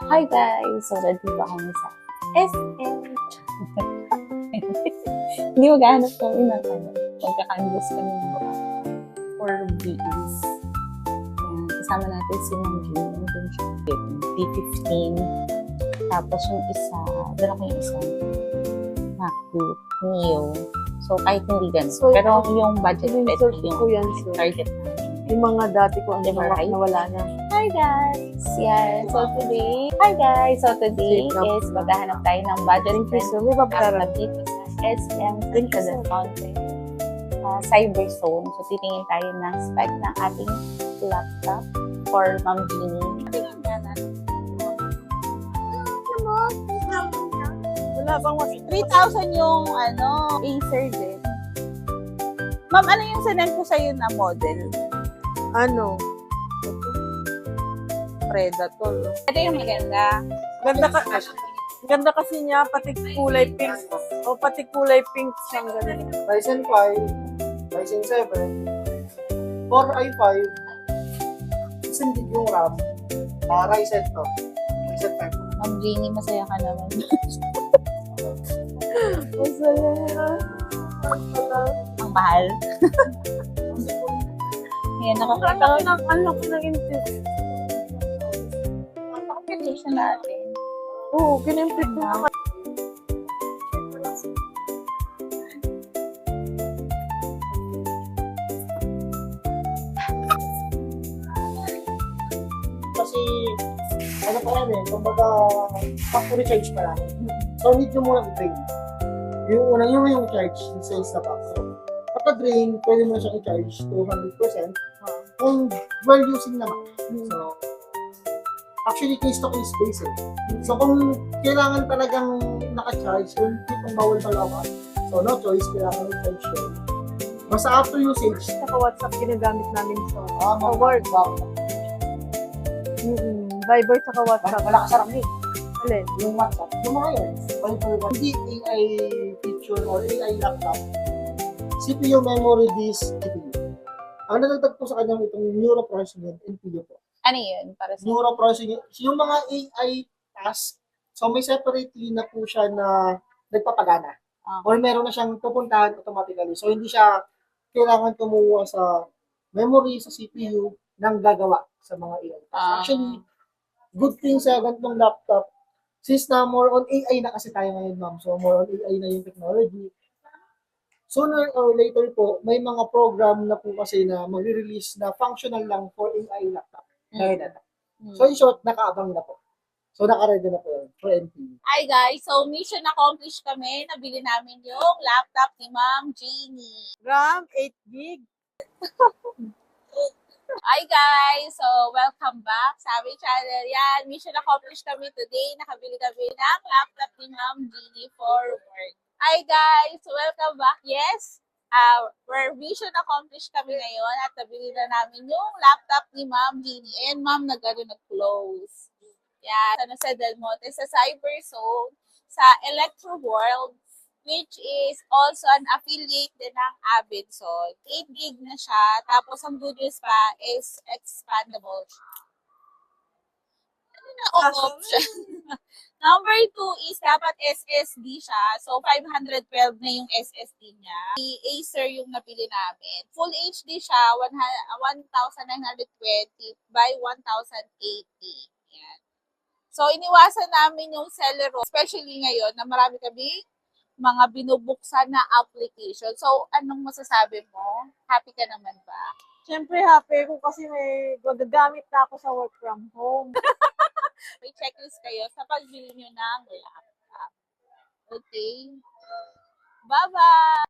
Hi guys! So, nandito kami sa SM. Hindi maghanap kami ng magkakanvas kami ng mga for VEs. Kasama natin si Ma'am Jean, yung B15. Tapos yung isa, doon ako yung isang MacBook Neo. So, kahit hindi ganun. So, pero yung budget in-insert yung ko yan, sir. target namin. Yung mga dati ko, Right? nawala na. Hi guys! Yan. So today, is maghahanap tayo ng budget Thank you, sir. May laptop babayaran. dito sa SM Thank you, sir. Content Cyber Zone. So titingin tayo ng spec ng ating laptop for Ma'am Jeannie. Tingin nga natin. Wala bang mas... 3,000 yung Acer din. Ma'am, ano yung sinend ko sa'yo na model? Ano? Predator. Ito yung maganda. Ganda kasi niya, pati kulay pink. O pati kulay pink siyang ganun. Ryzen 5, Ryzen 7, Core i5, 1 gig yung RAM, Ryzen to, Ryzen 5. Ma'am Jeannie, masaya ka naman. Masaya. Ang mahal. Ayan, nakakita ko. Ang laki ng interest. Ang application natin. Oo, kinimprint ko na. Kasi, ano pa yan kumbaga, factory charge pa lang. So, need nyo muna i-drain. Yung unang yung charge, yung sales na box. So, kapag drain, pwede mo na siyang i-charge to 100% kung while using naman. So, actually, case to case basis. So, kung kailangan talagang naka-charge, kung tipong bawal malawan, so no choice, kailangan i-charge yun. Basta after usage, Saka WhatsApp ginagamit namin sa work. Viber saka WhatsApp. Malakas sarap din. Alin? Yung WhatsApp, yung mga yun. Hindi AI feature or AI laptop. CPU, memory, disk, GPU. Ang nadagdag po sa kanyang itong neuroprocessing and NPU po. Ano yun? Para sa Neuroprocessing, yung mga AI task, so may separately na po siya na nagpapagana. Or meron na siyang pupuntahan automatically. So hindi siya kailangan tumuwa sa memory, sa CPU, nang gagawa sa mga AI tasks. Actually, good thing sa ganitong laptop, since na more on AI na kasi tayo ngayon, ma'am. So more on AI na yung technology. Sooner or later po, may mga program na po kasi na mag-release na functional lang for AI laptop. So in short, nakaabang na po. So naka-ready na po yun for NPU. Hi guys! So mission accomplished kami. Nabili namin yung laptop ni Ma'am Jeannie. RAM, 8 gig. Hi guys! So welcome back sa aming channel. Yan, mission accomplished kami today. Nakabili kami ng laptop ni Ma'am Jeannie for work. Hi guys! Welcome back. Yes! We're mission accomplished kami ngayon at nabili na namin yung laptop ni Ma'am Jeannie. And Ma'am, nag-close. Yan, sa Del Monte, sa Cyber Zone, sa Electro World, which is also an affiliate din ng Avidson. 8 gig na siya, tapos ang good news pa is expandable siya. Ano na option? Number 2 is dapat SSD siya. So, 512 na yung SSD niya. Si Acer yung napili namin. Full HD siya, 1920 by 1080. Yan. So, iniwasan namin yung Celeron, especially ngayon na marami kami mga binubuksan na application. So, anong masasabi mo? Happy ka naman ba? Siyempre happy ko kasi may gagamit na ako sa work from home. May checklist kayo sa pagbili nyo ng laptop. Okay? Bye-bye!